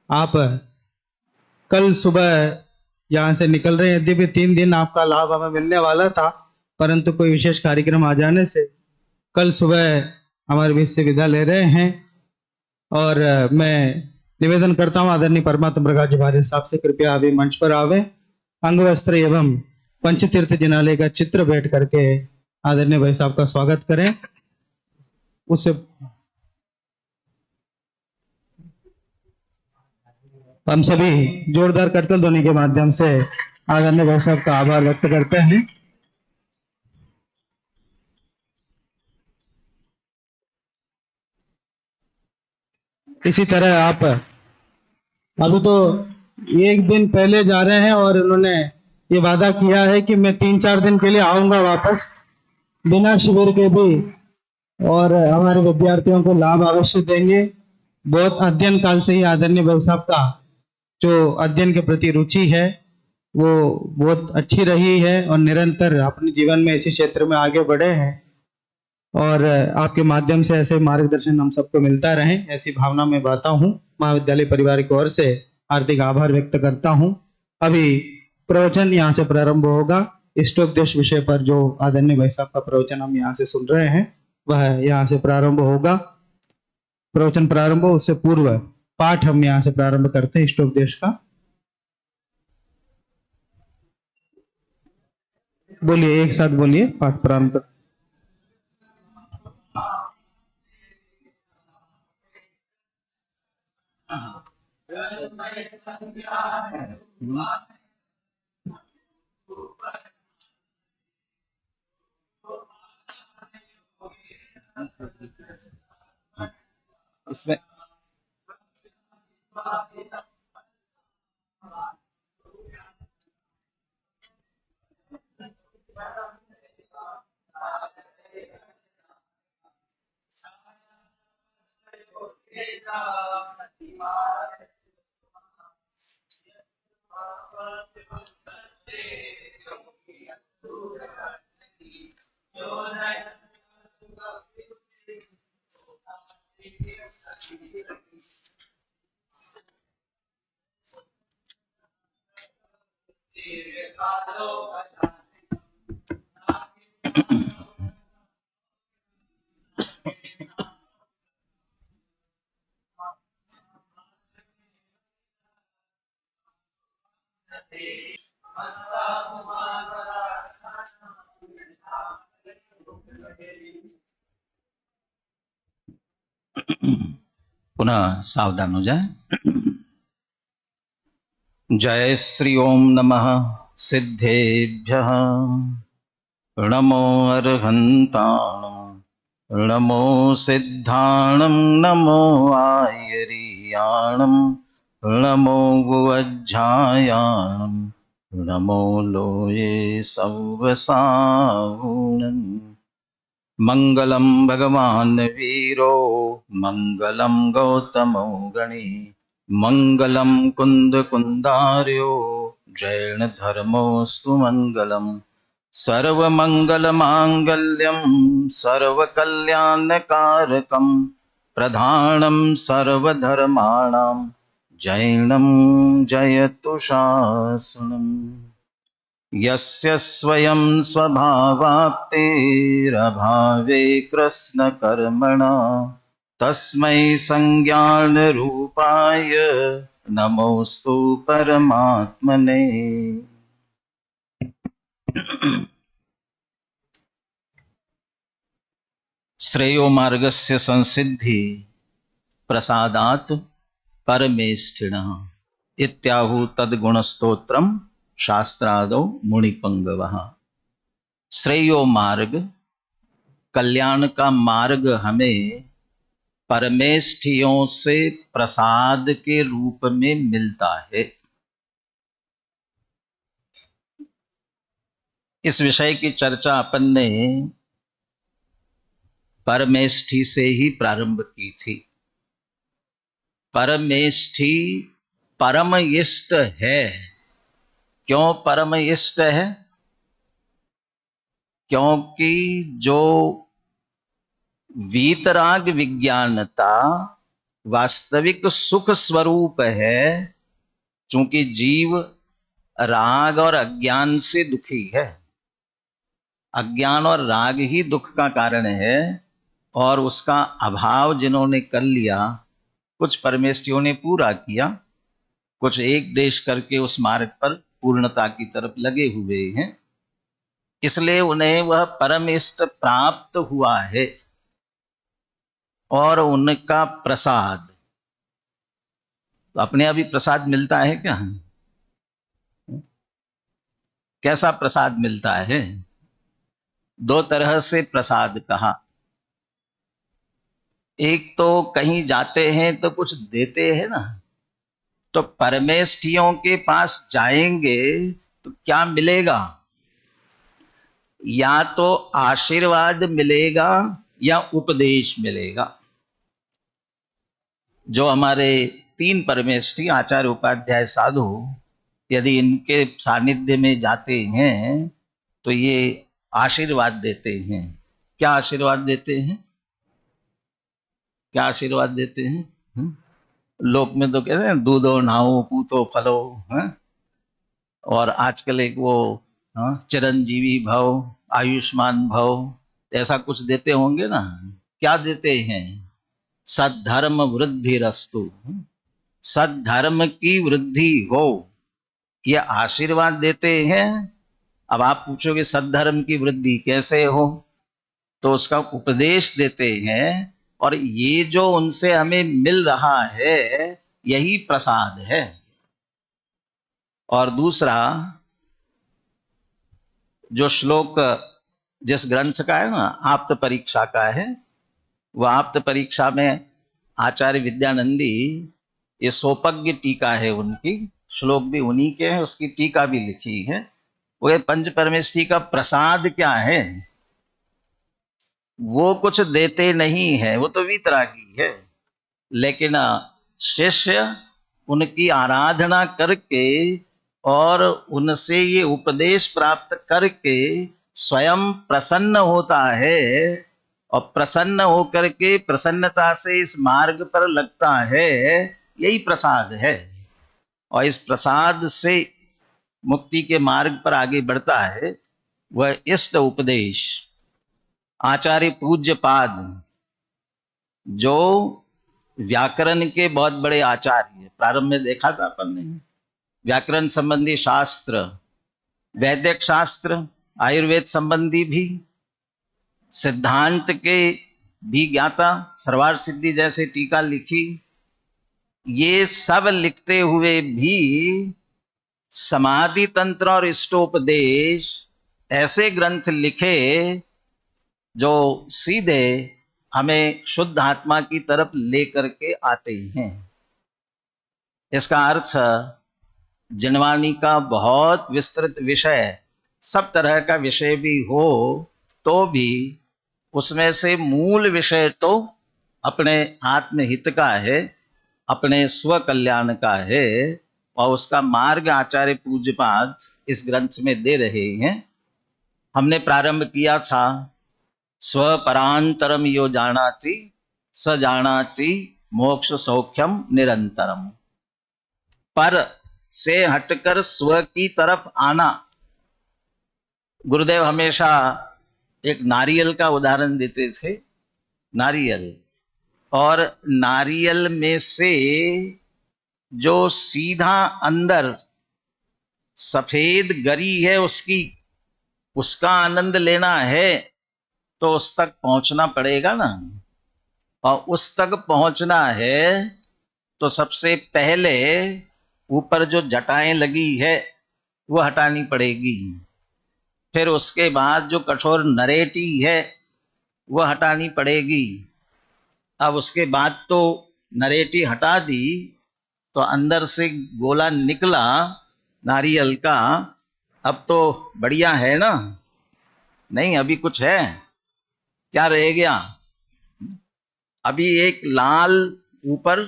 आप कल सुबह यहाँ से निकल रहे हैं। यद्यपि 3 दिन आपका लाभ हमें मिलने वाला था, परंतु कोई विशेष कार्यक्रम आ जाने से कल सुबह हमारे बीच से विदा ले रहे हैं। और मैं निवेदन करता हूँ आदरणीय परमात्म प्रकाश जी भार्य साहब से, कृपया अभी मंच पर आवे। अंग वस्त्र एवं पंचतीर्थ जिनालय का चित्र भेंट करके आदरणीय भाई साहब का स्वागत करें। उससे हम सभी जोरदार करतल ध्वनि के माध्यम से आदरणीय भाई साहब का आभार व्यक्त करते हैं। इसी तरह आप अभी तो 1 दिन पहले जा रहे हैं और उन्होंने ये वादा किया है कि मैं 3-4 दिन के लिए आऊंगा वापस, बिना शिविर के भी, और हमारे विद्यार्थियों को लाभ अवश्य देंगे। बहुत अध्ययन काल से ही आदरणीय भाई साहब का जो अध्ययन के प्रति रुचि है वो बहुत अच्छी रही है और निरंतर अपने जीवन में इसी क्षेत्र में आगे बढ़े हैं। और आपके माध्यम से ऐसे मार्गदर्शन हम सबको मिलता रहे, ऐसी भावना में बाता हूँ। महाविद्यालय परिवार की ओर से हार्दिक आभार व्यक्त करता हूँ। अभी प्रवचन यहाँ से प्रारंभ होगा। इष्टोपदेश विषय पर जो आदरणीय भाई साहब का प्रवचन हम यहाँ से सुन रहे हैं वह यहाँ से प्रारंभ होगा। प्रवचन प्रारंभ हो उससे पूर्व पाठ हम यहाँ से प्रारंभ करते हैं इष्टोपदेश का। बोलिए, एक साथ बोलिए, पाठ प्रारंभ कर। इसमें पुनः सावधान हो जाए। जय श्री ओम नमः सिद्धेभ्यः नमो अर्हन्ताणं नमो सिद्धाणं नमो आयर्याणं नमो गुवज्झायाणं नमो लोये सव्वसाहुणम्। मंगलम भगवान वीरो मंगलम गौतमो गणी मंगलम कुंद कुंदार्यो जैन धर्मोस्तु मंगलम। सर्वमंगल मांगल्यम सर्वकल्याणकारकम प्रधानम सर्वधर्माणां जैनम जयतु शासनम्। यस्य स्वयं स्वभावाप्तेरभावे कृष्णकर्मणा तस्मै संज्ञानरूपाय नमोस्तु परमात्मने। श्रेयो मार्गस्य संसिद्धि प्रसादात् परमेष्ठिनः इत्याहु तद्गुणस्तोत्रम शास्त्रादो मुनिपंगवः। श्रेयो मार्ग, कल्याण का मार्ग हमें परमेष्ठियों से प्रसाद के रूप में मिलता है। इस विषय की चर्चा अपन ने परमेष्ठि से ही प्रारंभ की थी। परमेष्ठि परम इष्ट है। क्यों परम इष्ट है? क्योंकि जो वीतराग विज्ञानता वास्तविक सुख स्वरूप है, चूंकि जीव राग और अज्ञान से दुखी है। अज्ञान और राग ही दुख का कारण है, और उसका अभाव जिन्होंने कर लिया, कुछ परमेष्ठियों ने पूरा किया, कुछ एक देश करके उस मार्ग पर पूर्णता की तरफ लगे हुए हैं, इसलिए उन्हें वह परम इष्ट प्राप्त हुआ है। और उनका प्रसाद, तो अपने अभी प्रसाद मिलता है क्या? कैसा प्रसाद मिलता है? दो तरह से प्रसाद कहा। एक तो कहीं जाते हैं तो कुछ देते हैं ना, तो परमेष्ठियों के पास जाएंगे तो क्या मिलेगा? या तो आशीर्वाद मिलेगा या उपदेश मिलेगा। जो हमारे 3 परमेष्ठी आचार्य उपाध्याय साधु, यदि इनके सानिध्य में जाते हैं तो ये आशीर्वाद देते हैं। क्या आशीर्वाद देते हैं? क्या आशीर्वाद देते हैं? लोक में तो कहते हैं दूधो नहाओ पूतो फलो, और आजकल एक वो चिरंजीवी भव, आयुष्मान भव, ऐसा कुछ देते होंगे ना। क्या देते हैं? सद्धर्म वृद्धि रस्तु, सद्धर्म की वृद्धि हो, ये आशीर्वाद देते हैं। अब आप पूछोगे सद्धर्म की वृद्धि कैसे हो, तो उसका उपदेश देते हैं। और ये जो उनसे हमें मिल रहा है, यही प्रसाद है। और दूसरा जो श्लोक जिस ग्रंथ का है ना, आप्त परीक्षा का है, वह आप्त परीक्षा में आचार्य विद्यानंदी, ये सोपज्ञ टीका है उनकी, श्लोक भी उन्हीं के हैं, उसकी टीका भी लिखी है। वो पंच परमेष्ठी का प्रसाद क्या है? वो कुछ देते नहीं है, वो तो वीतरागी है, लेकिन शिष्य उनकी आराधना करके और उनसे ये उपदेश प्राप्त करके स्वयं प्रसन्न होता है, और प्रसन्न होकर के प्रसन्नता से इस मार्ग पर लगता है, यही प्रसाद है। और इस प्रसाद से मुक्ति के मार्ग पर आगे बढ़ता है वह इष्ट उपदेश। आचार्य पूज्य पाद, जो व्याकरण के बहुत बड़े आचार्य, प्रारंभ में देखा था अपन ने, व्याकरण संबंधी शास्त्र, वैदिक शास्त्र, आयुर्वेद संबंधी भी, सिद्धांत के भी ज्ञाता, सर्वार्थ सिद्धि जैसे टीका लिखी, ये सब लिखते हुए भी समाधि तंत्र और इष्टोपदेश ऐसे ग्रंथ लिखे जो सीधे हमें शुद्ध आत्मा की तरफ लेकर के आते हैं। इसका अर्थ जिनवानी का बहुत विस्तृत विषय, सब तरह का विषय भी हो तो भी उसमें से मूल विषय तो अपने आत्महित का है, अपने स्व कल्याण का है, और उसका मार्ग आचार्य पूज्यपाद इस ग्रंथ में दे रहे हैं। हमने प्रारंभ किया था, स्वपरांतरम यो जानाति स जानाति मोक्ष सौख्यम निरंतरम। पर से हटकर स्व की तरफ आना। गुरुदेव हमेशा एक नारियल का उदाहरण देते थे। नारियल, और नारियल में से जो सीधा अंदर सफेद गरी है उसका आनंद लेना है तो उस तक पहुंचना पड़ेगा ना। और उस तक पहुंचना है तो सबसे पहले ऊपर जो जटाएं लगी है वो हटानी पड़ेगी, फिर उसके बाद जो कठोर नरेटी है वो हटानी पड़ेगी। अब उसके बाद तो नरेटी हटा दी तो अंदर से गोला निकला नारियल का, अब तो बढ़िया है ना? नहीं, अभी कुछ है, क्या रह गया? अभी एक लाल ऊपर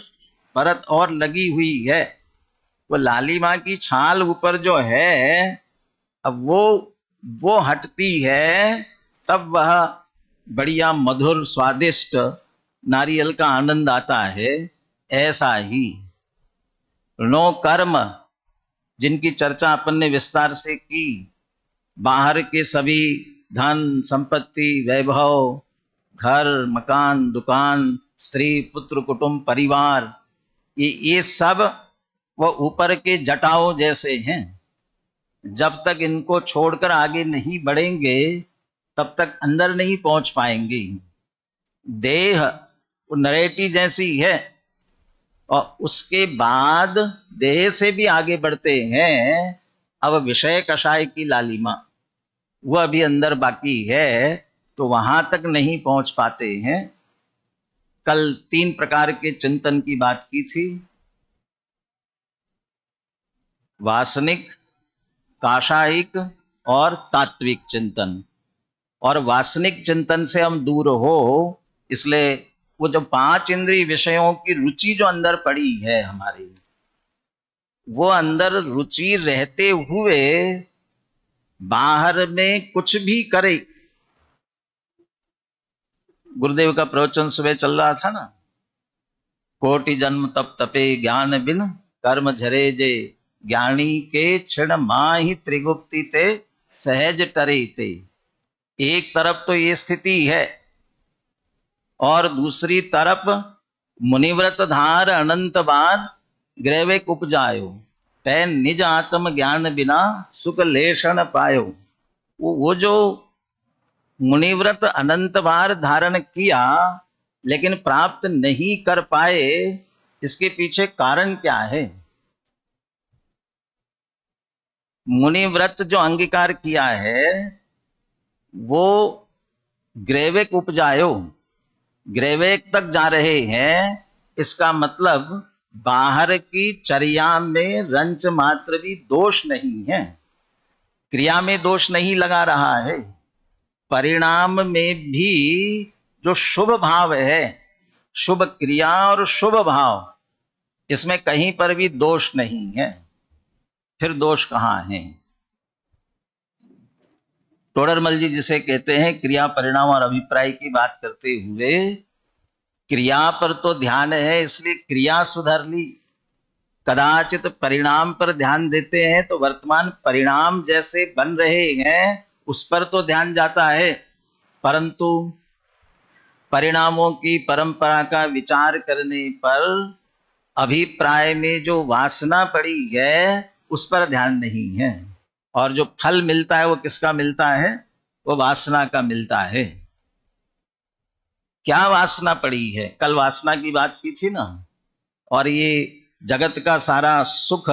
परत और लगी हुई है, वो लालिमा की छाल ऊपर जो है, अब वो हटती है तब वह बढ़िया मधुर स्वादिष्ट नारियल का आनंद आता है। ऐसा ही नो कर्म, जिनकी चर्चा अपन ने विस्तार से की, बाहर के सभी धन संपत्ति वैभव, घर मकान दुकान, स्त्री पुत्र कुटुंब परिवार, ये सब वो ऊपर के जटाओं जैसे हैं। जब तक इनको छोड़कर आगे नहीं बढ़ेंगे तब तक अंदर नहीं पहुंच पाएंगे। देह वो नरेटी जैसी है, और उसके बाद देह से भी आगे बढ़ते हैं। अब विषय कषाय की लालिमा वो अभी अंदर बाकी है, तो वहां तक नहीं पहुंच पाते हैं। कल 3 प्रकार के चिंतन की बात की थी, वासनिक, काषायिक और तात्विक चिंतन। और वासनिक चिंतन से हम दूर हो, इसलिए वो जो 5 इंद्रिय विषयों की रुचि जो अंदर पड़ी है हमारी, वो अंदर रुचि रहते हुए बाहर में कुछ भी करे। गुरुदेव का प्रवचन सुबह चल रहा था ना, कोटि जन्म तप तपे ज्ञान बिन कर्म झरे जे, ज्ञानी के क्षण माहि त्रिगुप्ति ते सहज टरे ते। एक तरफ तो ये स्थिति है, और दूसरी तरफ मुनिव्रत धार अनंत बार ग्रैविक उपजायो, तै निज आत्म ज्ञान बिना सुख लेषण पायो। वो जो मुनिव्रत अनंत बार धारण किया लेकिन प्राप्त नहीं कर पाए, इसके पीछे कारण क्या है? मुनिव्रत जो अंगीकार किया है वो ग्रैविक उपजायो, ग्रैविक तक जा रहे हैं। इसका मतलब बाहर की चर्या में रंच मात्र भी दोष नहीं है, क्रिया में दोष नहीं लगा रहा है, परिणाम में भी जो शुभ भाव है, शुभ क्रिया और शुभ भाव, इसमें कहीं पर भी दोष नहीं है। फिर दोष कहाँ है? टोडरमल जी जिसे कहते हैं क्रिया परिणाम और अभिप्राय की बात करते हुए, क्रिया पर तो ध्यान है इसलिए क्रिया सुधर ली, कदाचित परिणाम पर ध्यान देते हैं तो वर्तमान परिणाम जैसे बन रहे हैं उस पर तो ध्यान जाता है, परंतु परिणामों की परंपरा का विचार करने पर अभिप्राय में जो वासना पड़ी है उस पर ध्यान नहीं है। और जो फल मिलता है वो किसका मिलता है? वो वासना का मिलता है। क्या वासना पड़ी है? कल वासना की बात की थी ना। और ये जगत का सारा सुख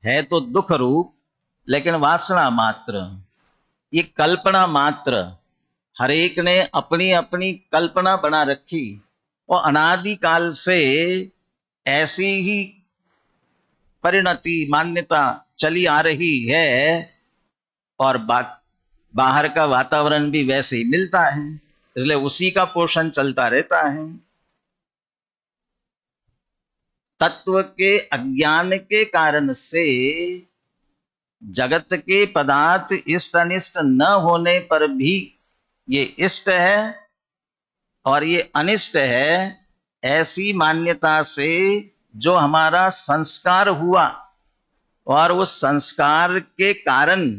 है तो दुख रूप, लेकिन वासना मात्र, ये कल्पना मात्र। हर एक ने अपनी अपनी कल्पना बना रखी और अनादि काल से ऐसी ही परिणति मान्यता चली आ रही है, और बाहर का वातावरण भी वैसे ही मिलता है, इसलिए उसी का पोषण चलता रहता है। तत्व के अज्ञान के कारण से जगत के पदार्थ इष्ट अनिष्ट न होने पर भी ये इष्ट है और ये अनिष्ट है, ऐसी मान्यता से जो हमारा संस्कार हुआ, और उस संस्कार के कारण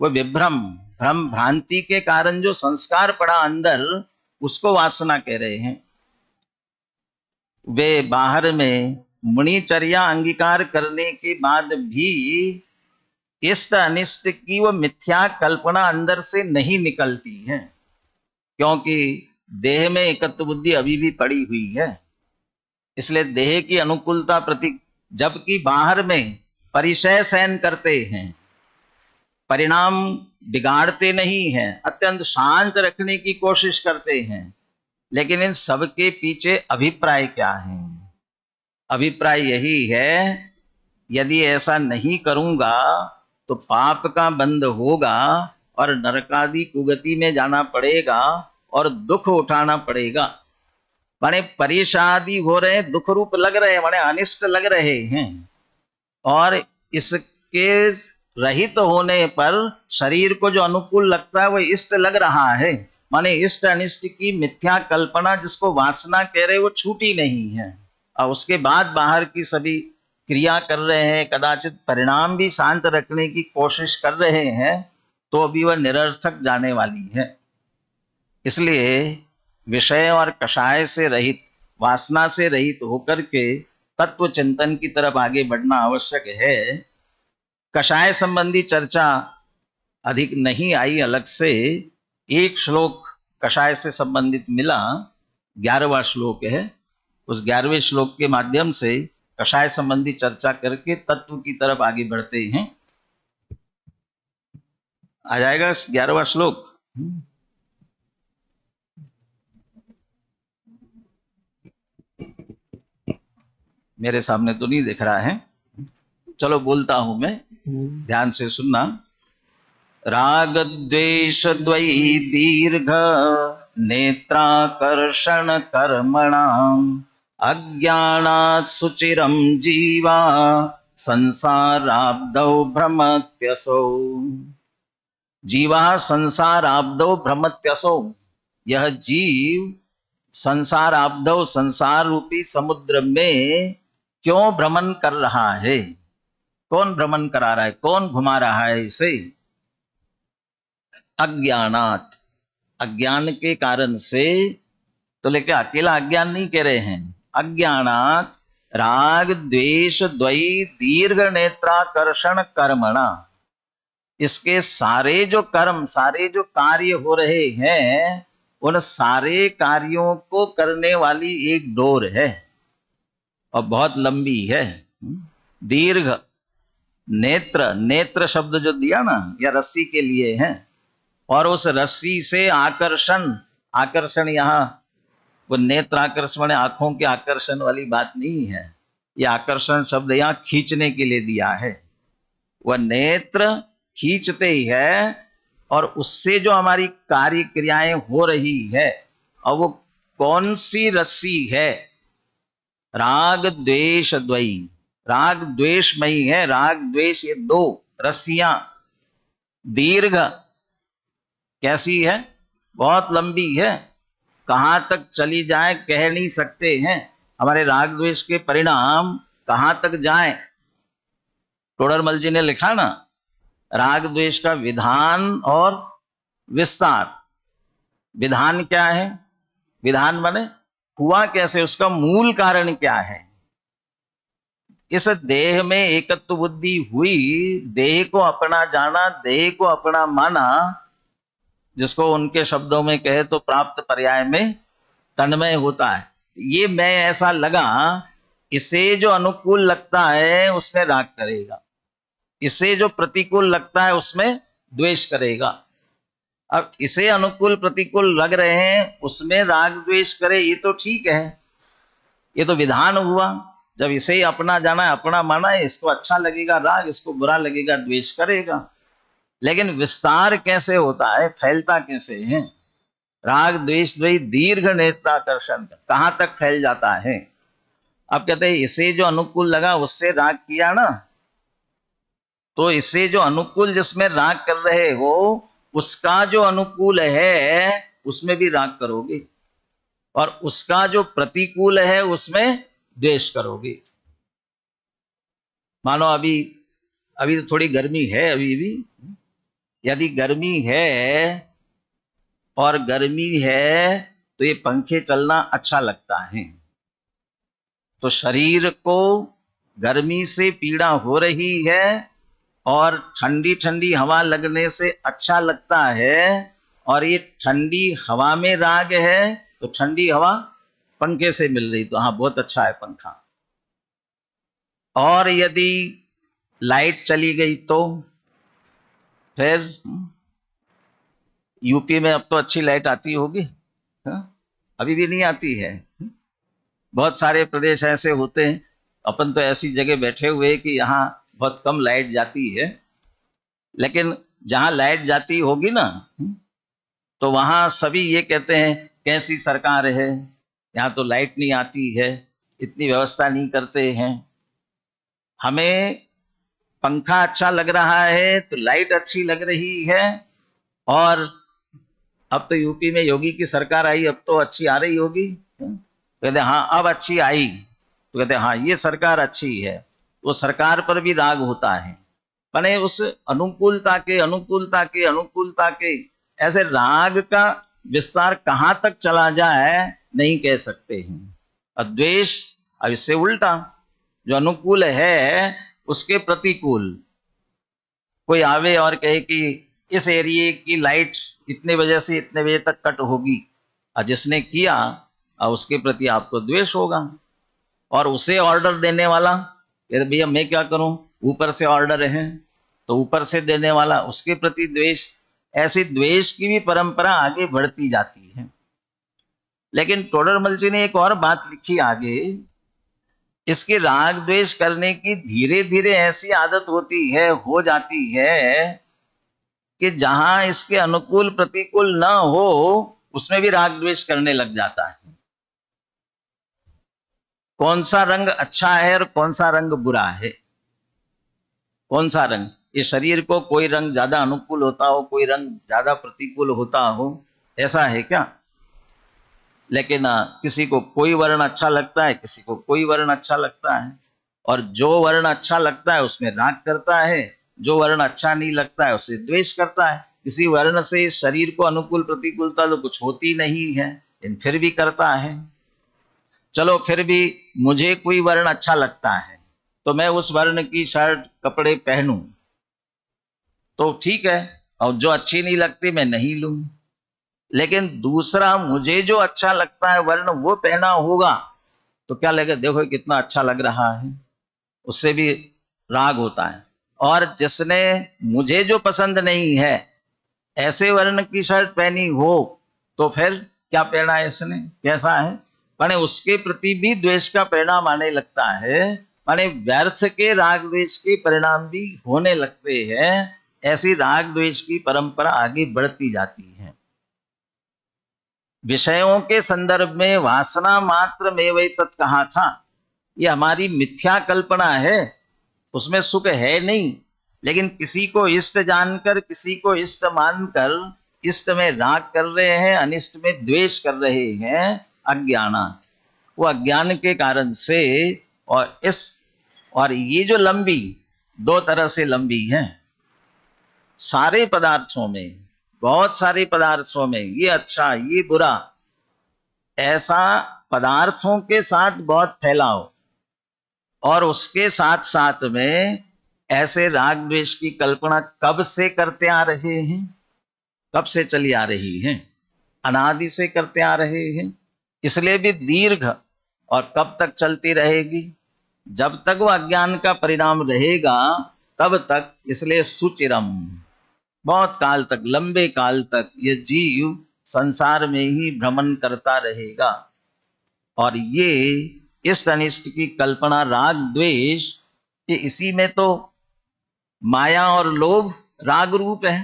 वो विभ्रम भ्रम भ्रांति के कारण जो संस्कार पड़ा अंदर, उसको वासना कह रहे हैं। वे बाहर में मुनिचर्या अंगीकार करने के बाद भी इष्ट अनिष्ट की वो मिथ्या कल्पना अंदर से नहीं निकलती है, क्योंकि देह में एकत्व बुद्धि अभी भी पड़ी हुई है। इसलिए देह की अनुकूलता प्रति, जबकि बाहर में परिचय सहन करते हैं, परिणाम बिगाड़ते नहीं हैं, अत्यंत शांत रखने की कोशिश करते हैं, लेकिन इन सब के पीछे अभिप्राय क्या है? अभिप्राय यही है, यदि ऐसा नहीं करूंगा तो पाप का बंध होगा और नरकादि कुगति में जाना पड़ेगा और दुख उठाना पड़ेगा। माने परेशानी हो रहे, दुख रूप लग रहे, माने अनिष्ट लग रहे हैं, और इसके रहित होने पर शरीर को जो अनुकूल लगता है वो इष्ट लग रहा है। माने इष्ट अनिष्ट की मिथ्या कल्पना, जिसको वासना कह रहे, वो छूटी नहीं है। और उसके बाद बाहर की सभी क्रिया कर रहे हैं, कदाचित परिणाम भी शांत रखने की कोशिश कर रहे हैं, तो अभी वह निरर्थक जाने वाली है। इसलिए विषय और कषाय से रहित, वासना से रहित होकर के तत्व चिंतन की तरफ आगे बढ़ना आवश्यक है। कषाय संबंधी चर्चा अधिक नहीं आई, अलग से एक श्लोक कषाय से संबंधित मिला, 11वां श्लोक है। उस 11वें श्लोक के माध्यम से कषाय संबंधी चर्चा करके तत्व की तरफ आगे बढ़ते हैं। आ जाएगा 11वां श्लोक। मेरे सामने तो नहीं दिख रहा है, चलो बोलता हूं मैं, ध्यान से सुनना। राग द्वेष द्वयी दीर्घ नेत्राकर्षण कर्मणाम अज्ञानात् सुचिरं जीवा संसाराब्दौ भ्रमत्यसौ। जीवा संसाराब्दौ भ्रमत्यसौ, यह जीव संसार आब्दौ, संसार रूपी समुद्र में क्यों भ्रमण कर रहा है? कौन भ्रमण करा रहा है, कौन घुमा रहा है इसे? अज्ञानात, अज्ञान के कारण से। तो लेकिन अकेला अज्ञान नहीं कह रहे हैं, अज्ञानात राग द्वेष द्वयी दीर्घ नेत्राकर्षण कर्मणा, इसके सारे जो कर्म, सारे जो कार्य हो रहे हैं, उन सारे कार्यों को करने वाली एक डोर है और बहुत लंबी है। दीर्घ नेत्र, नेत्र शब्द जो दिया ना, या रस्सी के लिए है, और उस रस्सी से आकर्षण, आकर्षण यहाँ वो नेत्र आकर्षण, आंखों के आकर्षण वाली बात नहीं है। ये आकर्षण शब्द यहाँ खींचने के लिए दिया है। वह नेत्र खींचते ही है, और उससे जो हमारी कार्य क्रियाएं हो रही है, और वो कौन सी रस्सी है? राग द्वेष द्वयी, राग द्वेषमयी है। राग द्वेष ये दो रस्सियां, दीर्घ कैसी है? बहुत लंबी है, कहां तक चली जाए कह नहीं सकते हैं। हमारे राग द्वेष के परिणाम कहां तक जाए? टोडरमल जी ने लिखा ना, राग द्वेष का विधान और विस्तार। विधान क्या है? विधान माने हुआ कैसे, उसका मूल कारण क्या है? इस देह में एकत्व बुद्धि हुई, देह को अपना जाना, देह को अपना माना, जिसको उनके शब्दों में कहे तो प्राप्त पर्याय में तन्मय होता है। ये मैं ऐसा लगा, इसे जो अनुकूल लगता है उसमें राग करेगा, इसे जो प्रतिकूल लगता है उसमें द्वेष करेगा। अब इसे अनुकूल प्रतिकूल लग रहे हैं, उसमें राग द्वेष करे, ये तो ठीक है, ये तो विधान हुआ। जब इसे अपना जाना है, अपना माना है, इसको अच्छा लगेगा राग, इसको बुरा लगेगा द्वेष करेगा। लेकिन विस्तार कैसे होता है, फैलता कैसे है? राग द्वेष द्वयी दीर्घ नेत्राकर्षण, कहां तक फैल जाता है? अब कहते हैं इसे जो अनुकूल लगा उससे राग किया ना, तो इसे जो अनुकूल जिसमें राग कर रहे हो, उसका जो अनुकूल है उसमें भी राग करोगे, और उसका जो प्रतिकूल है उसमें द्वेष करोगे। मानो अभी तो थोड़ी गर्मी है, अभी भी यदि गर्मी है और गर्मी है तो ये पंखे चलना अच्छा लगता है। तो शरीर को गर्मी से पीड़ा हो रही है और ठंडी ठंडी हवा लगने से अच्छा लगता है, और ये ठंडी हवा में राग है, तो ठंडी हवा पंखे से मिल रही, तो हाँ बहुत अच्छा है पंखा। और यदि लाइट चली गई तो फिर यूपी में अब तो अच्छी लाइट आती होगी, अभी भी नहीं आती है। बहुत सारे प्रदेश ऐसे होते हैं, अपन तो ऐसी जगह बैठे हुए कि यहाँ बहुत कम लाइट जाती है, लेकिन जहां लाइट जाती होगी ना, तो वहां सभी ये कहते हैं कैसी सरकार है, यहाँ तो लाइट नहीं आती है, इतनी व्यवस्था नहीं करते हैं। हमें पंखा अच्छा लग रहा है तो लाइट अच्छी लग रही है, और अब तो यूपी में योगी की सरकार आई, अब तो अच्छी आ रही होगी। कहते हाँ अब अच्छी आई, तो कहते हैं हाँ ये सरकार अच्छी है, तो सरकार पर भी राग होता है। माने उस अनुकूलता के ऐसे राग का विस्तार कहां तक चला जाए नहीं कह सकते हैं। अद्वेष अब इससे उल्टा, जो अनुकूल है उसके प्रतिकूल कोई आवे और कहे कि इस एरिया की लाइट इतने बजे से इतने बजे तक कट होगी, और जिसने किया और उसके प्रति आपको द्वेष होगा। और उसे ऑर्डर देने वाला, भैया मैं क्या करूं, ऊपर से ऑर्डर है तो ऊपर से देने वाला, उसके प्रति द्वेष। ऐसी द्वेष की भी परंपरा आगे बढ़ती जाती है। लेकिन टोडरमल जी ने एक और बात लिखी आगे, इसके राग द्वेष करने की धीरे धीरे ऐसी आदत हो जाती है कि जहां इसके अनुकूल प्रतिकूल ना हो उसमें भी राग द्वेष करने लग जाता है। कौन सा रंग अच्छा है और कौन सा रंग बुरा है, कौन सा रंग, ये शरीर को कोई रंग ज्यादा अनुकूल होता हो, कोई रंग ज्यादा प्रतिकूल होता हो, ऐसा है क्या? लेकिन किसी को कोई वर्ण अच्छा लगता है, किसी को कोई वर्ण अच्छा लगता है, और जो वर्ण अच्छा लगता है उसमें राग करता है, जो वर्ण अच्छा नहीं लगता है उसे द्वेष करता है। किसी वर्ण से शरीर को अनुकूल प्रतिकूलता तो कुछ होती नहीं है, लेकिन फिर भी करता है। चलो फिर भी मुझे कोई वर्ण अच्छा लगता है तो मैं उस वर्ण की शर्ट कपड़े पहनूं तो ठीक है, और जो अच्छी नहीं लगती मैं नहीं लूं। लेकिन दूसरा मुझे जो अच्छा लगता है वर्ण वो पहना होगा तो क्या लगेगा, देखो कितना अच्छा लग रहा है, उससे भी राग होता है। और जिसने मुझे जो पसंद नहीं है ऐसे वर्ण की शर्ट पहनी हो तो फिर क्या पहना है इसने, कैसा है, माने उसके प्रति भी द्वेष का परिणाम आने लगता है। माने व्यर्थ के राग द्वेष के परिणाम भी होने लगते हैं। ऐसी राग द्वेष की परंपरा आगे बढ़ती जाती है। विषयों के संदर्भ में वासना मात्र में वही तत् कहा था, ये हमारी मिथ्या कल्पना है, उसमें सुख है नहीं। लेकिन किसी को इष्ट जानकर, किसी को इष्ट मानकर इष्ट में राग कर रहे हैं, अनिष्ट में द्वेष कर रहे हैं, अज्ञानात्, वो अज्ञान के कारण से। और ये जो लंबी दो तरह से लंबी है, सारे पदार्थों में, बहुत सारे पदार्थों में ये अच्छा ये बुरा, ऐसा पदार्थों के साथ बहुत फैलाव, और उसके साथ साथ में ऐसे राग द्वेष की कल्पना कब से करते आ रहे हैं, कब से चली आ रही है, अनादि से करते आ रहे हैं। इसलिए भी दीर्घ, और कब तक चलती रहेगी, जब तक वो अज्ञान का परिणाम रहेगा तब तक। इसलिए सुचिरम, बहुत काल तक, लंबे काल तक ये जीव संसार में ही भ्रमण करता रहेगा। और ये इष्ट अनिष्ट की कल्पना, राग द्वेष, कि इसी में तो माया और लोभ राग रूप है,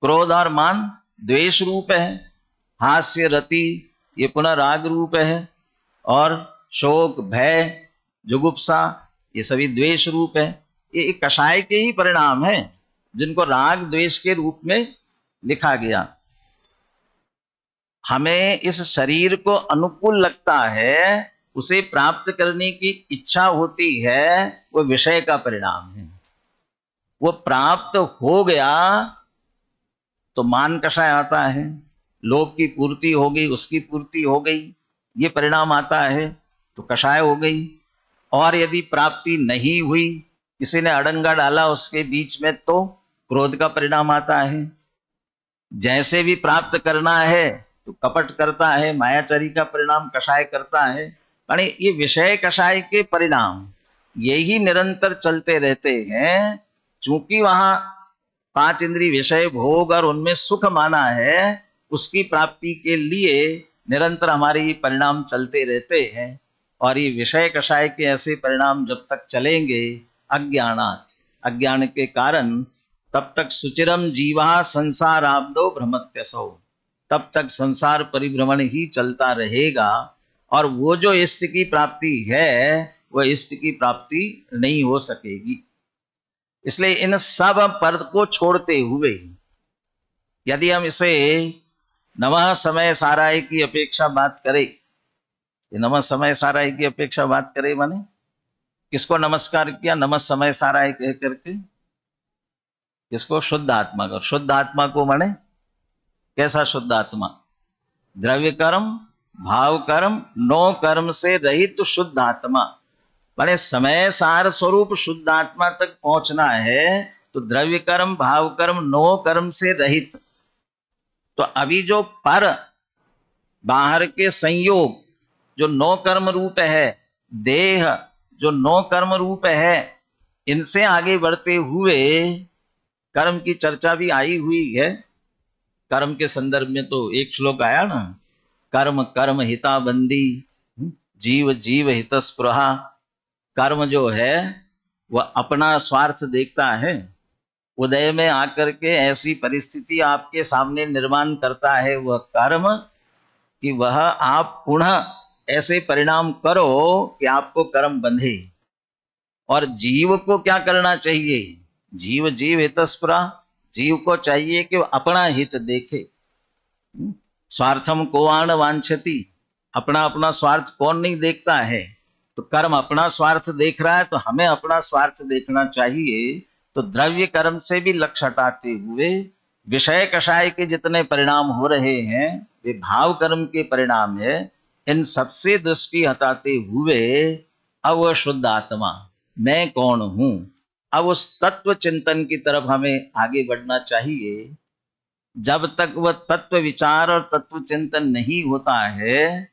क्रोध और मान द्वेष रूप है, हास्य रति ये पुनः राग रूप है, और शोक भय जुगुप्सा ये सभी द्वेष रूप है। ये कषाय के ही परिणाम है जिनको राग द्वेष के रूप में लिखा गया। हमें इस शरीर को अनुकूल लगता है, उसे प्राप्त करने की इच्छा होती है, वो विषय का परिणाम है। वो प्राप्त हो गया तो मान कषाय आता है, लोभ की पूर्ति हो गई, उसकी पूर्ति हो गई, ये परिणाम आता है तो कषाय हो गई। और यदि प्राप्ति नहीं हुई, किसी ने अड़ंगा डाला उसके बीच में, तो क्रोध का परिणाम आता है। जैसे भी प्राप्त करना है तो कपट करता है, मायाचरी का परिणाम कषाय करता है। यानी ये विषय कषाय के परिणाम यही निरंतर चलते रहते हैं। चूंकि वहां पांच इंद्रिय विषय भोग और उनमें सुख माना है, उसकी प्राप्ति के लिए निरंतर हमारे परिणाम चलते रहते हैं। और ये विषय कषाय के ऐसे परिणाम जब तक चलेंगे अज्ञानात्, अज्ञान के कारण, तब तक सुचिरम जीवा संसाराब्दो भ्रमत्यसौ, तब तक संसार परिभ्रमण ही चलता रहेगा। और वो जो इष्ट की प्राप्ति है वह इष्ट की प्राप्ति नहीं हो सकेगी। इसलिए इन सब पद को छोड़ते हुए यदि हम इसे नवा समय साराय की अपेक्षा बात करें, ये नमः समय साराय की अपेक्षा बात करे माने किसको नमस्कार किया? नमः समय साराय कह करके किसको? शुद्ध आत्मा को। शुद्ध आत्मा को माने कैसा शुद्ध आत्मा? द्रव्य कर्म, भाव कर्म, नो कर्म से रहित शुद्ध आत्मा। माने समय सार स्वरूप शुद्ध आत्मा तक पहुंचना है तो द्रव्य कर्म, भाव कर्म, नो कर्म से रहित। तो अभी जो पर बाहर के संयोग जो नो कर्म रूप है, देह जो नो कर्म रूप है, इनसे आगे बढ़ते हुए कर्म की चर्चा भी आई हुई है। कर्म के संदर्भ में तो एक श्लोक आया ना, कर्म कर्म हिता बंदी, जीव जीव हित स्पृहा। कर्म जो है वह अपना स्वार्थ देखता है, उदय में आकर के ऐसी परिस्थिति आपके सामने निर्माण करता है वह कर्म कि वह आप पुनः ऐसे परिणाम करो कि आपको कर्म बंधे। और जीव को क्या करना चाहिए? जीव जीव हितस्पृहा, जीव को चाहिए कि वह अपना हित देखे। स्वार्थम कोवान वांछति, अपना अपना स्वार्थ कौन नहीं देखता है? तो कर्म अपना स्वार्थ देख रहा है तो हमें अपना स्वार्थ देखना चाहिए। तो द्रव्य कर्म से भी लक्ष्य हटाते हुए विषय कषाय के जितने परिणाम हो रहे हैं वे भाव कर्म के परिणाम है। इन सबसे दृष्टि हटाते हुए अब वह शुद्ध आत्मा मैं कौन हूं, अब उस तत्व चिंतन की तरफ हमें आगे बढ़ना चाहिए। जब तक वह तत्व विचार और तत्व चिंतन नहीं होता है,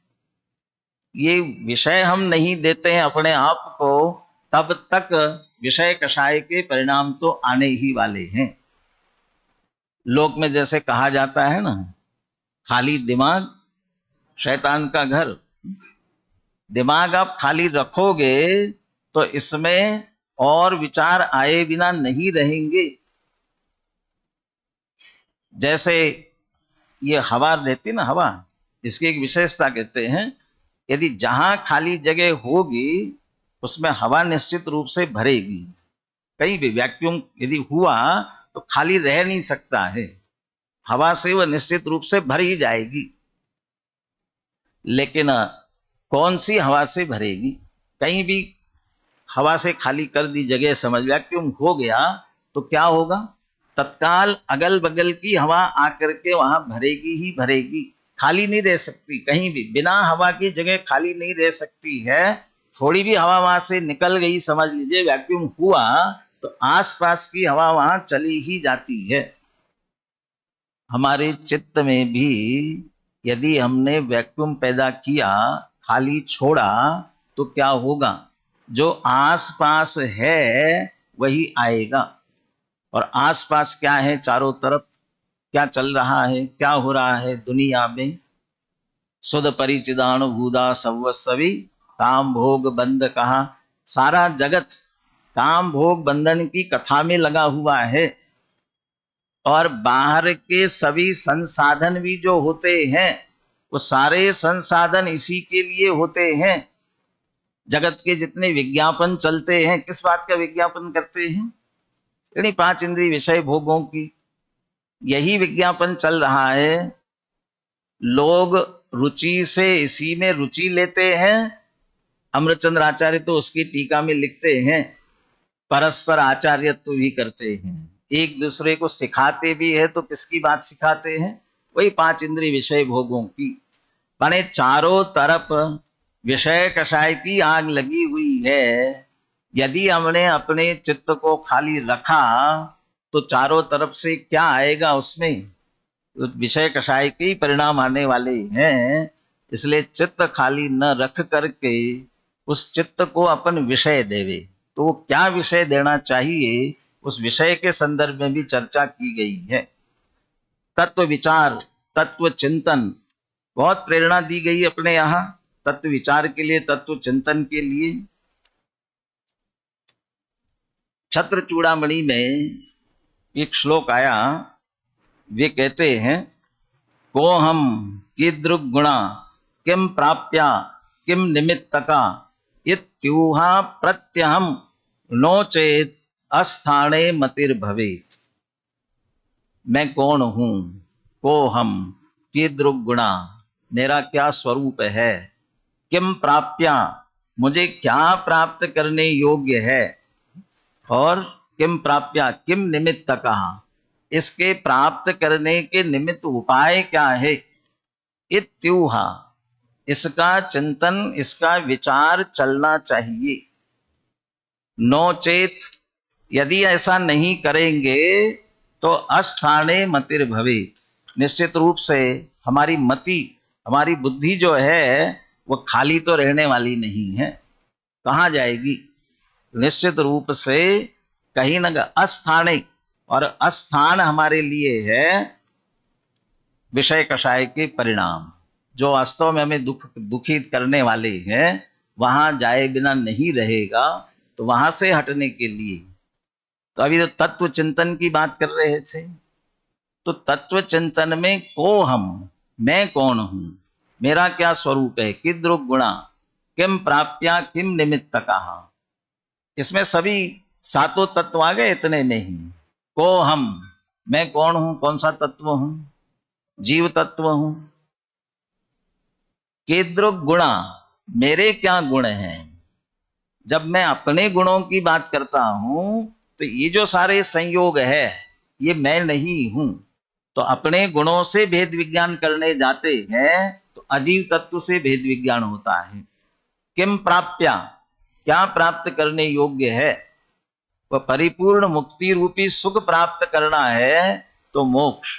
ये विषय हम नहीं देते हैं अपने आप को, तब तक विषय कषाय के परिणाम तो आने ही वाले हैं। लोक में जैसे कहा जाता है ना, खाली दिमाग शैतान का घर। दिमाग आप खाली रखोगे तो इसमें और विचार आए बिना नहीं रहेंगे। जैसे ये हवा रहती ना, हवा, इसकी एक विशेषता कहते हैं, यदि जहां खाली जगह होगी उसमें हवा निश्चित रूप से भरेगी। कहीं भी वैक्यूम यदि हुआ तो खाली रह नहीं सकता है, हवा से वह निश्चित रूप से भर ही जाएगी। लेकिन कौन सी हवा से भरेगी? कहीं भी हवा से खाली कर दी जगह, समझ वैक्यूम हो गया तो क्या होगा? तत्काल अगल बगल की हवा आकर के वहां भरेगी ही भरेगी, खाली नहीं रह सकती। कहीं भी बिना हवा की जगह खाली नहीं रह सकती है। थोड़ी भी हवा वहां से निकल गई, समझ लीजिए वैक्यूम हुआ, तो आसपास की हवा वहां चली ही जाती है। हमारे चित्त में भी यदि हमने वैक्यूम पैदा किया, खाली छोड़ा, तो क्या होगा? जो आसपास है वही आएगा। और आसपास क्या है? चारों तरफ क्या चल रहा है, क्या हो रहा है दुनिया में? सुध परिचिदान भूदा सवस्वी, काम भोग बंद कहा। सारा जगत काम भोग बंधन की कथा में लगा हुआ है। और बाहर के सभी संसाधन भी जो होते हैं वो सारे संसाधन इसी के लिए होते हैं। जगत के जितने विज्ञापन चलते हैं, किस बात का विज्ञापन करते हैं? यानी 5 इंद्रिय विषय भोगों की, यही विज्ञापन चल रहा है। लोग रुचि से इसी में रुचि लेते हैं। अमृतचंद्र आचार्य तो उसकी टीका में लिखते हैं, परस्पर आचार्यत्व भी करते हैं, एक दूसरे को सिखाते भी है। तो किसकी बात सिखाते हैं? वही 5 इंद्रिय विषय भोगों की। माने चारों तरफ विषय कषाय की आग लगी हुई है। यदि हमने अपने चित्त को खाली रखा तो चारों तरफ से क्या आएगा? उसमें विषय कषाय के ही परिणाम आने वाले हैं। इसलिए चित्त खाली न रख करके उस चित्त को अपन विषय देवे। तो वो क्या विषय देना चाहिए, उस विषय के संदर्भ में भी चर्चा की गई है। तत्व विचार, तत्व चिंतन, बहुत प्रेरणा दी गई अपने यहाँ तत्व विचार के लिए, तत्व चिंतन के लिए। छत्र चूड़ामणि में एक श्लोक आया, वे कहते हैं, को हम कीदृग गुणा किम प्राप्या किम निमित्तका इत्यूहा प्रत्यहम नो चेत अस्थाने मतिर्भवेत्। मैं कौन हूं? को हम कीदृग गुणा, मेरा क्या स्वरूप है? किम प्राप्या, मुझे क्या प्राप्त करने योग्य है, और किम प्राप्या किम निमित्त कहा, इसके प्राप्त करने के निमित्त उपाय क्या है, इत्यूहा, इसका चिंतन, इसका विचार चलना चाहिए। नोचेत, यदि ऐसा नहीं करेंगे तो अस्थाने मतिर भवेत, निश्चित रूप से हमारी मति, हमारी बुद्धि जो है वो खाली तो रहने वाली नहीं है। कहाँ जाएगी? निश्चित रूप से कहीं न कहीं अस्थाने, और अस्थान हमारे लिए है विषय कषाय के परिणाम, जो वास्तव में हमें दुखी करने वाले हैं, वहां जाए बिना नहीं रहेगा। तो वहां से हटने के लिए, तो अभी तो तत्व चिंतन की बात कर रहे थे, तो तत्व चिंतन में को हम, मैं कौन हूं, मेरा क्या स्वरूप है, किद्रुक गुणा, किम प्राप्या किम निमित्त कहा, इसमें सभी सातों तत्व आ गए इतने में ही। को हम, मैं कौन हूं, कौन सा तत्व हूं, जीव तत्व हूं। किद्रुक गुणा, मेरे क्या गुण हैं। जब मैं अपने गुणों की बात करता हूं तो ये जो सारे संयोग है ये मैं नहीं हूं। तो अपने गुणों से भेद विज्ञान करने जाते हैं तो अजीव तत्व से भेद विज्ञान होता है। किम प्राप्या, क्या प्राप्त करने योग्य है, वह परिपूर्ण मुक्ति रूपी सुख प्राप्त करना है तो मोक्ष।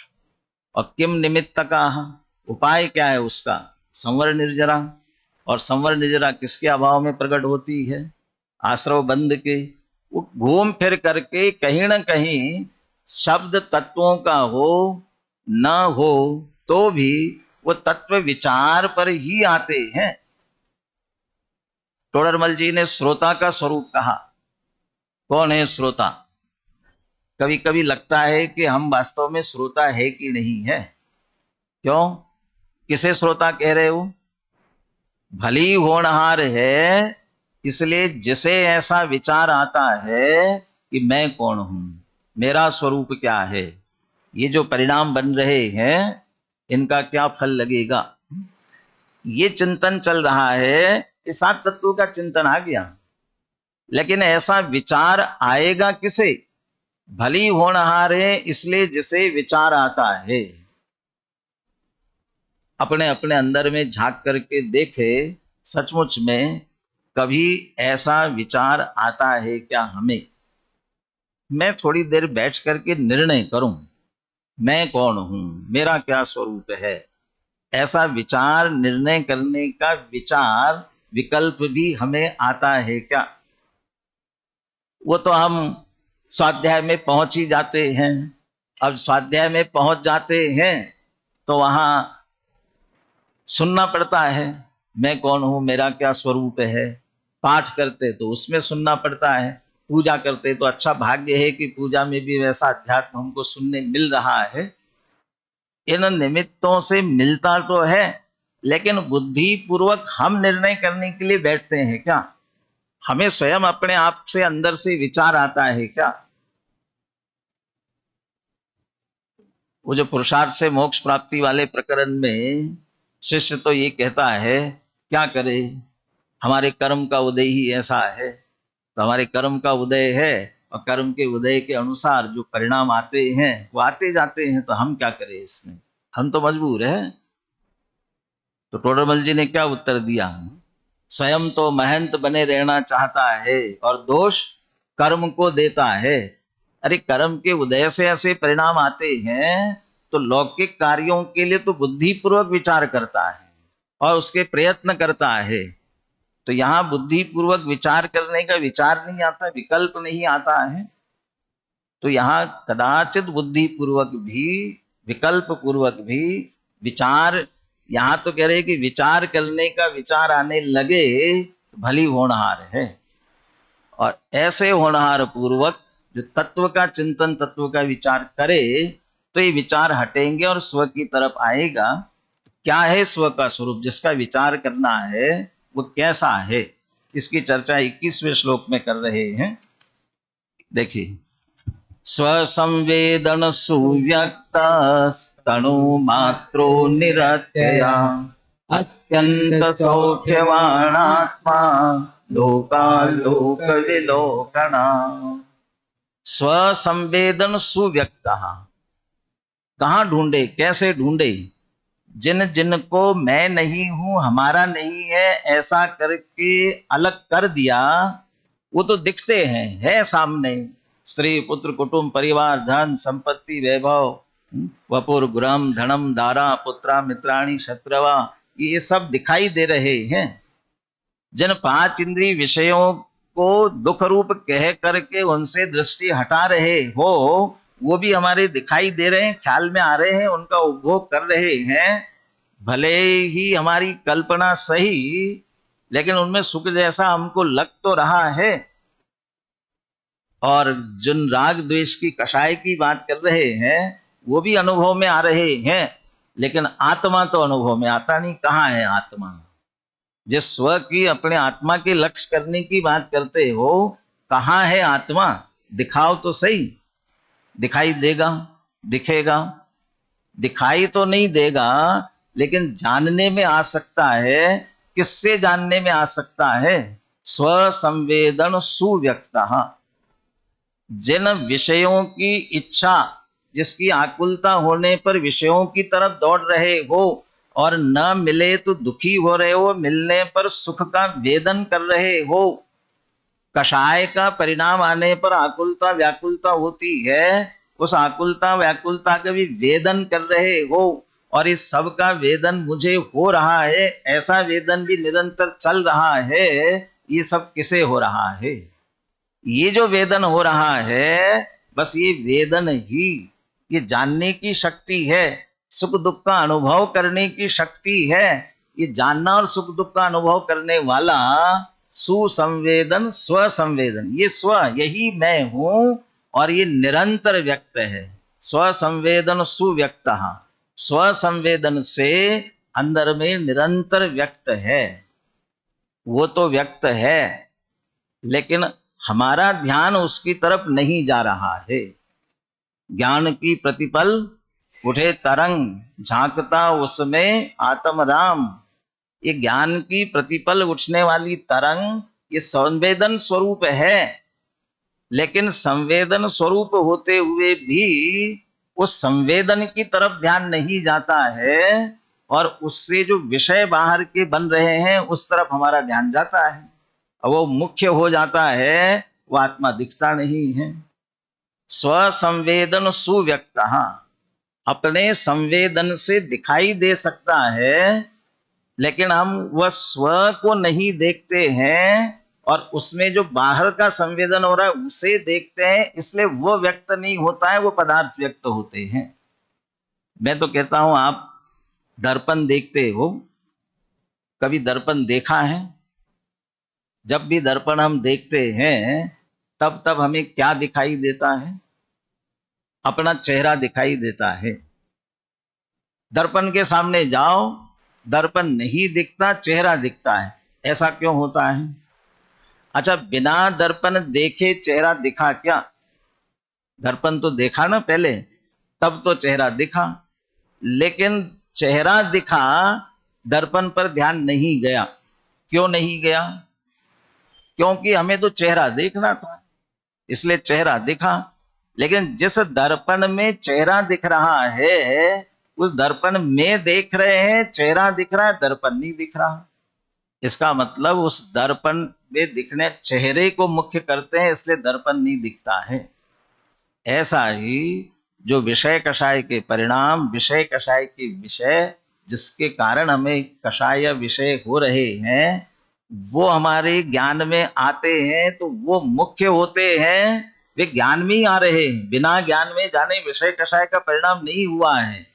और किम निमित्त का, उपाय क्या है उसका, संवर निर्जरा। और संवर निर्जरा किसके अभाव में प्रकट होती है, आश्रव बंध के। वो घूम फिर करके कहीं न कहीं शब्द तत्वों का हो न हो तो भी वो तत्व विचार पर ही आते हैं। टोडरमल जी ने श्रोता का स्वरूप कहा। कौन है श्रोता? कभी कभी लगता है कि हम वास्तव में श्रोता है कि नहीं है। क्यों? किसे श्रोता कह रहे हो? भली होनहार है, इसलिए जिसे ऐसा विचार आता है कि मैं कौन हूं, मेरा स्वरूप क्या है, ये जो परिणाम बन रहे हैं इनका क्या फल लगेगा, ये चिंतन चल रहा है। ये सात तत्वों का चिंतन आ गया। लेकिन ऐसा विचार आएगा किसे? भली होनहार है इसलिए जिसे विचार आता है। अपने अपने अंदर में झांक करके देखे, सचमुच में कभी ऐसा विचार आता है क्या हमें? मैं थोड़ी देर बैठ करके निर्णय करूं, मैं कौन हूं, मेरा क्या स्वरूप है। ऐसा विचार, निर्णय करने का विचार, विकल्प भी हमें आता है क्या? वो तो हम स्वाध्याय में पहुंच ही जाते हैं। अब स्वाध्याय में पहुंच जाते हैं तो वहां सुनना पड़ता है, मैं कौन हूं, मेरा क्या स्वरूप है। पाठ करते तो उसमें सुनना पड़ता है, पूजा करते तो अच्छा भाग्य है कि पूजा में भी वैसा अध्यात्म हमको सुनने मिल रहा है। इन निमित्तों से मिलता तो है, लेकिन बुद्धि पूर्वक हम निर्णय करने के लिए बैठते हैं क्या? हमें स्वयं अपने आप से अंदर से विचार आता है क्या? वो जो पुरुषार्थ से मोक्ष प्राप्ति वाले प्रकरण में शिष्य तो ये कहता है, क्या करे, हमारे कर्म का उदय ही ऐसा है। तो हमारे कर्म का उदय है और कर्म के उदय के अनुसार जो परिणाम आते हैं वो आते जाते हैं, तो हम क्या करें इसमें, हम तो मजबूर हैं। तो टोडरमल जी ने क्या उत्तर दिया? स्वयं तो महंत बने रहना चाहता है और दोष कर्म को देता है। अरे कर्म के उदय से ऐसे परिणाम आते हैं तो लौकिक कार्यों के लिए तो बुद्धि पूर्वक विचार करता है और उसके प्रयत्न करता है। तो यहां बुद्धि पूर्वक विचार करने का विचार नहीं आता, विकल्प नहीं आता है। तो यहां कदाचित बुद्धि पूर्वक भी, विकल्प पूर्वक भी विचार, यहां तो कह रहे कि विचार करने का विचार आने लगे तो भली होनहार है। और ऐसे होनहार पूर्वक जो तत्व का चिंतन, तत्व का विचार करे तो ये विचार हटेंगे और स्व की तरफ आएगा। क्या है स्व का स्वरूप, जिसका विचार करना है वो कैसा है, इसकी चर्चा 21वें श्लोक में कर रहे हैं। देखिए, स्व संवेदन सुव्यक्त तनु मात्रो निरत्यया अत्यंत सौख्यवान आत्मा लोकालोक विलोकना। स्वसंवेदन सुव्यक्त। कहाँ ढूंढे, कैसे ढूंढे? जिन जिनको मैं नहीं हूं, हमारा नहीं है, ऐसा करके अलग कर दिया, वो तो दिखते हैं, है सामने। स्त्री पुत्र कुटुंब परिवार धन संपत्ति वैभव वपुर गुरम धनम दारा पुत्रा मित्राणी शत्रवा, ये सब दिखाई दे रहे हैं। जिन पांच इंद्रिय विषयों को दुख रूप कह करके उनसे दृष्टि हटा रहे हो, वो भी हमारे दिखाई दे रहे हैं, ख्याल में आ रहे हैं, उनका उपभोग कर रहे हैं। भले ही हमारी कल्पना सही, लेकिन उनमें सुख जैसा हमको लग तो रहा है। और जिन राग द्वेष की कषाय की बात कर रहे हैं, वो भी अनुभव में आ रहे हैं, लेकिन आत्मा तो अनुभव में आता नहीं। कहाँ है आत्मा? जिस स्व की, अपने आत्मा के लक्ष्य करने की बात करते हो, कहाँ है आत्मा? दिखाओ तो सही। दिखाई देगा, दिखेगा? दिखाई तो नहीं देगा, लेकिन जानने में आ सकता है। किससे जानने में आ सकता है? स्व संवेदन सुव्यक्तः। जिन विषयों की इच्छा, जिसकी आकुलता होने पर विषयों की तरफ दौड़ रहे हो और न मिले तो दुखी हो रहे हो, मिलने पर सुख का वेदन कर रहे हो, कषाय का परिणाम आने पर आकुलता व्याकुलता होती है, उस आकुलता व्याकुलता का भी वेदन कर रहे हो, और इस सब का वेदन मुझे हो रहा है, ऐसा वेदन भी निरंतर चल रहा है। ये सब किसे हो रहा है? ये जो वेदन हो रहा है, बस ये वेदन ही, ये जानने की शक्ति है, सुख दुख का अनुभव करने की शक्ति है। ये जानना और सुख दुख का अनुभव करने वाला सुसंवेदन स्वसंवेदन, ये स्व, यही मैं हूं, और ये निरंतर व्यक्त है। स्वसंवेदन सुव्यक्त। स्वसंवेदन से अंदर में निरंतर व्यक्त है। वो तो व्यक्त है, लेकिन हमारा ध्यान उसकी तरफ नहीं जा रहा है। ज्ञान की प्रतिपल उठे तरंग, झांकता उसमें आत्म राम। ये ज्ञान की प्रतिपल उठने वाली तरंग, ये संवेदन स्वरूप है, लेकिन संवेदन स्वरूप होते हुए भी उस संवेदन की तरफ ध्यान नहीं जाता है, और उससे जो विषय बाहर के बन रहे हैं उस तरफ हमारा ध्यान जाता है, और वो मुख्य हो जाता है, वो आत्मा दिखता नहीं है। स्वसंवेदन सुव्यक्त। अपने संवेदन से दिखाई दे सकता है, लेकिन हम वह स्व को नहीं देखते हैं, और उसमें जो बाहर का संवेदन हो रहा है उसे देखते हैं, इसलिए वो व्यक्त नहीं होता है, वो पदार्थ व्यक्त होते हैं। मैं तो कहता हूं, आप दर्पण देखते हो, कभी दर्पण देखा है? जब भी दर्पण हम देखते हैं, तब तब हमें क्या दिखाई देता है? अपना चेहरा दिखाई देता है। दर्पण के सामने जाओ, दर्पण नहीं दिखता, चेहरा दिखता है। ऐसा क्यों होता है? अच्छा, बिना दर्पण देखे चेहरा दिखा क्या? दर्पण तो देखा ना पहले, तब तो चेहरा दिखा, लेकिन चेहरा दिखा, दर्पण पर ध्यान नहीं गया। क्यों नहीं गया? क्योंकि हमें तो चेहरा देखना था, इसलिए चेहरा दिखा। लेकिन जिस दर्पण में चेहरा दिख रहा है, उस दर्पण में देख रहे हैं, चेहरा दिख रहा है, दर्पण नहीं दिख रहा। इसका मतलब उस दर्पण में दिखने चेहरे को मुख्य करते हैं, इसलिए दर्पण नहीं दिखता है। ऐसा ही जो विषय कषाय के परिणाम, विषय कषाय के विषय, जिसके कारण हमें कषाय विषय हो रहे हैं, वो हमारे ज्ञान में आते हैं, तो वो मुख्य होते हैं, वे ज्ञान में ही आ रहे हैं। बिना ज्ञान में जाने विषय कषाय का परिणाम नहीं हुआ है,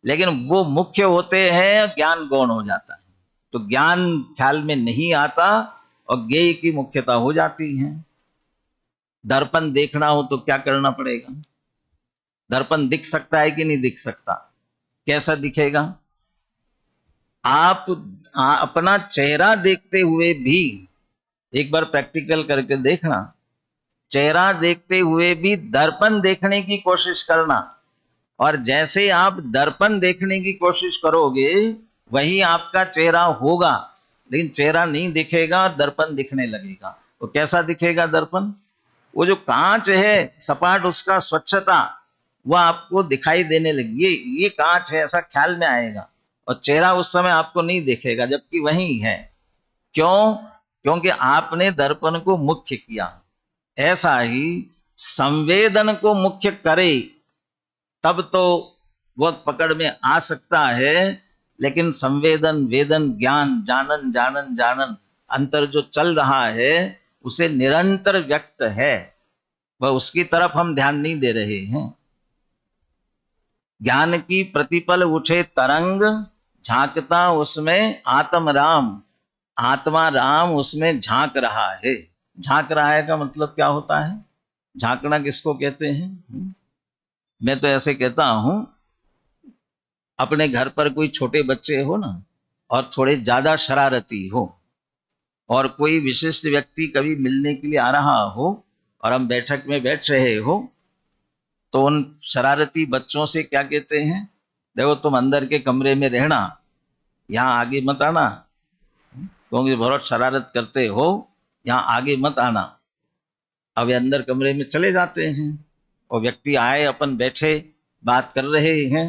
लेकिन वो मुख्य होते हैं, ज्ञान गौण हो जाता है। तो ज्ञान ख्याल में नहीं आता और ज्ञेय की मुख्यता हो जाती है। दर्पण देखना हो तो क्या करना पड़ेगा? दर्पण दिख सकता है कि नहीं दिख सकता? कैसा दिखेगा? आप अपना चेहरा देखते हुए भी एक बार प्रैक्टिकल करके देखना, चेहरा देखते हुए भी दर्पण देखने की कोशिश करना, और जैसे आप दर्पण देखने की कोशिश करोगे वही आपका चेहरा होगा, लेकिन चेहरा नहीं दिखेगा और दर्पण दिखने लगेगा। तो कैसा दिखेगा दर्पण? वो जो कांच है सपाट, उसका स्वच्छता वह आपको दिखाई देने लगी, ये कांच है ऐसा ख्याल में आएगा, और चेहरा उस समय आपको नहीं दिखेगा, जबकि वही है। क्यों? क्योंकि आपने दर्पण को मुख्य किया। ऐसा ही संवेदन को मुख्य करे तब तो वह पकड़ में आ सकता है, लेकिन संवेदन, वेदन, ज्ञान, जानन जानन जानन अंतर जो चल रहा है उसे निरंतर व्यक्त है, वह उसकी तरफ हम ध्यान नहीं दे रहे हैं। ज्ञान की प्रतिपल उठे तरंग, झांकता उसमें आत्म राम, आत्मा राम उसमें झांक रहा है। झांक रहा है का मतलब क्या होता है? झांकना किसको कहते हैं? मैं तो ऐसे कहता हूं, अपने घर पर कोई छोटे बच्चे हो ना, और थोड़े ज्यादा शरारती हो, और कोई विशिष्ट व्यक्ति कभी मिलने के लिए आ रहा हो और हम बैठक में बैठ रहे हो, तो उन शरारती बच्चों से क्या कहते हैं? देखो तुम अंदर के कमरे में रहना, यहाँ आगे मत आना, क्योंकि बहुत शरारत करते हो, यहाँ आगे मत आना। अब ये अंदर कमरे में चले जाते हैं, और व्यक्ति आए, अपन बैठे बात कर रहे हैं,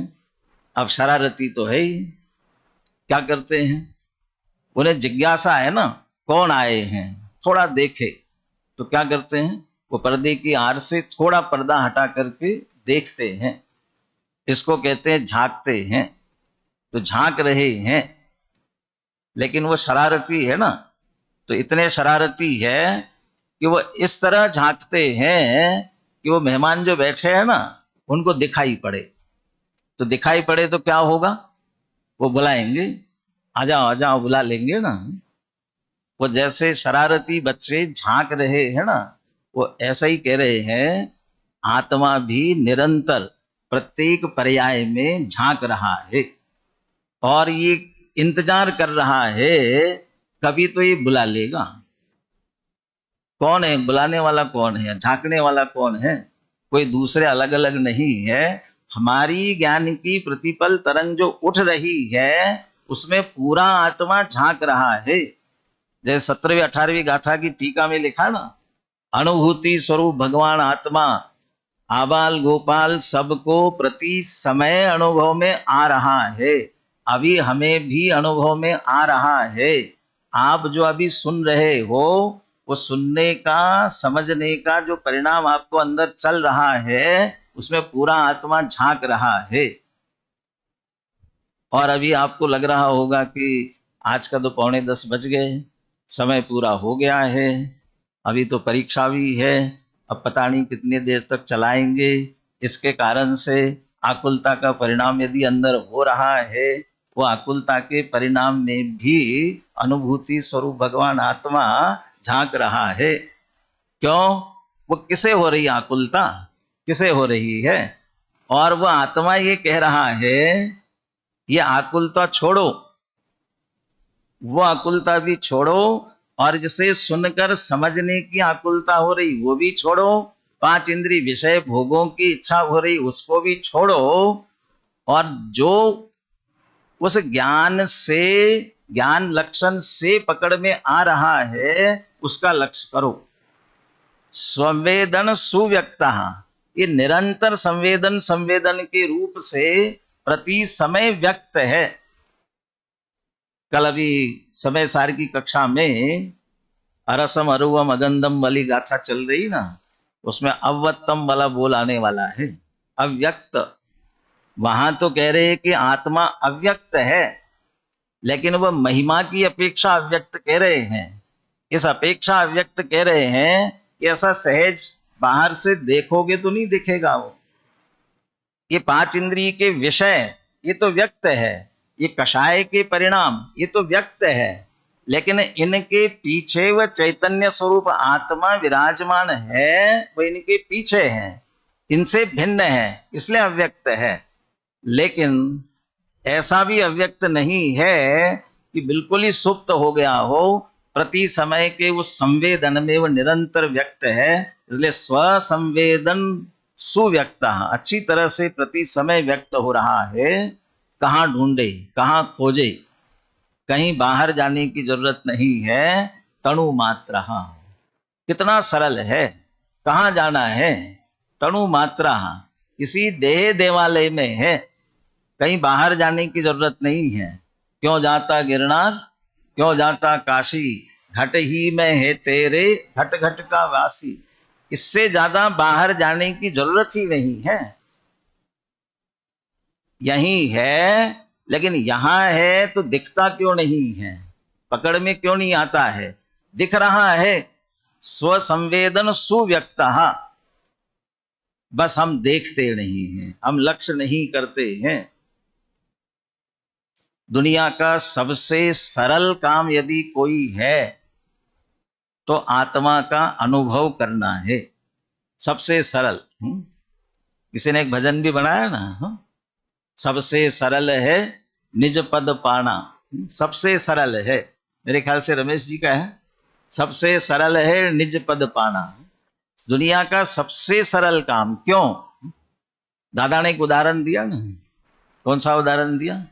अब शरारती तो है ही। क्या करते हैं? उन्हें जिज्ञासा है ना कौन आए हैं, थोड़ा देखे, तो क्या करते हैं? वो पर्दे की आड़ से थोड़ा पर्दा हटा करके देखते हैं। इसको कहते हैं झांकते हैं। तो झांक रहे हैं, लेकिन वो शरारती है ना, तो इतने शरारती है कि वो इस तरह झांकते हैं कि वो मेहमान जो बैठे हैं ना उनको दिखाई पड़े। तो दिखाई पड़े तो क्या होगा? वो बुलाएंगे, आ जाओ आ जाओ, बुला लेंगे ना। वो जैसे शरारती बच्चे झांक रहे हैं ना, वो ऐसा ही कह रहे हैं, आत्मा भी निरंतर प्रत्येक पर्याय में झांक रहा है, और ये इंतजार कर रहा है कभी तो ये बुला लेगा। कौन है बुलाने वाला? कौन है झांकने वाला? कौन है? कोई दूसरे अलग अलग नहीं है, हमारी ज्ञान की प्रतिपल तरंग जो उठ रही है उसमें पूरा आत्मा झांक रहा है। जैसे 17वीं 18वीं गाथा की टीका में लिखा ना, अनुभूति स्वरूप भगवान आत्मा आबाल गोपाल सबको प्रति समय अनुभव में आ रहा है। अभी हमें भी अनुभव में आ रहा है। आप जो अभी सुन रहे हो, वो सुनने का, समझने का जो परिणाम आपको अंदर चल रहा है, उसमें पूरा आत्मा झांक रहा है। और अभी आपको लग रहा होगा कि आज का तो 9:45 बज गए, समय पूरा हो गया है, अभी तो परीक्षा भी है, अब पता नहीं कितनी देर तक चलाएंगे। इसके कारण से आकुलता का परिणाम यदि अंदर हो रहा है, वो आकुलता के परिणाम में भी अनुभूति स्वरूप भगवान आत्मा झांक रहा है। क्यों? वो किसे हो रही आकुलता? किसे हो रही है? और वह आत्मा ये कह रहा है, ये आकुलता छोड़ो, वो आकुलता भी छोड़ो, और जिसे सुनकर समझने की आकुलता हो रही वो भी छोड़ो, 5 इंद्रिय विषय भोगों की इच्छा हो रही उसको भी छोड़ो, और जो उस ज्ञान से, ज्ञान लक्षण से पकड़ में आ रहा है उसका लक्ष्य करो। संवेदन सुव्यक्ता, ये निरंतर संवेदन संवेदन के रूप से प्रति समय व्यक्त है। कल अभी समय सार की कक्षा में अरसम अरुवम अगंधम वाली गाथा चल रही ना, उसमें अव्यक्तम वाला बोल आने वाला है, अव्यक्त। वहां तो कह रहे हैं कि आत्मा अव्यक्त है, लेकिन वह महिमा की अपेक्षा अव्यक्त कह रहे हैं। इस अपेक्षा अव्यक्त कह रहे हैं कि ऐसा सहज बाहर से देखोगे तो नहीं दिखेगा वो। ये 5 इंद्रिय के विषय ये तो व्यक्त है, ये कषाय के परिणाम ये तो व्यक्त है, लेकिन इनके पीछे वह चैतन्य स्वरूप आत्मा विराजमान है, वो इनके पीछे है, इनसे भिन्न है, इसलिए अव्यक्त है। लेकिन ऐसा भी अव्यक्त नहीं है कि बिल्कुल ही सुप्त हो गया हो, प्रति समय के उस संवेदन में वो निरंतर व्यक्त है, इसलिए स्वसंवेदन सुव्यक्त, अच्छी तरह से प्रति समय व्यक्त हो रहा है। कहाँ ढूंढे, कहाँ खोजे, कहीं बाहर जाने की जरूरत नहीं है। तणु मात्रः, कितना सरल है। कहाँ जाना है? तणु मात्रः, इसी देह देवालय में है, कहीं बाहर जाने की जरूरत नहीं है। क्यों जाता गिरनार, क्यों जाता काशी, घट ही में है तेरे घट घट का वासी। इससे ज्यादा बाहर जाने की जरूरत ही नहीं है। यही है, लेकिन यहां है तो दिखता क्यों नहीं है, पकड़ में क्यों नहीं आता है? दिख रहा है, स्वसंवेदन सुव्यक्ता, बस हम देखते नहीं हैं, हम लक्ष्य नहीं करते हैं। दुनिया का सबसे सरल काम यदि कोई है तो आत्मा का अनुभव करना है, सबसे सरल। किसी ने एक भजन भी बनाया ना, सबसे सरल है निज पद पाना। सबसे सरल है, मेरे ख्याल से रमेश जी का है, सबसे सरल है निज पद पाना। दुनिया का सबसे सरल काम। क्यों? दादा ने एक उदाहरण दिया ना, कौन सा उदाहरण दिया?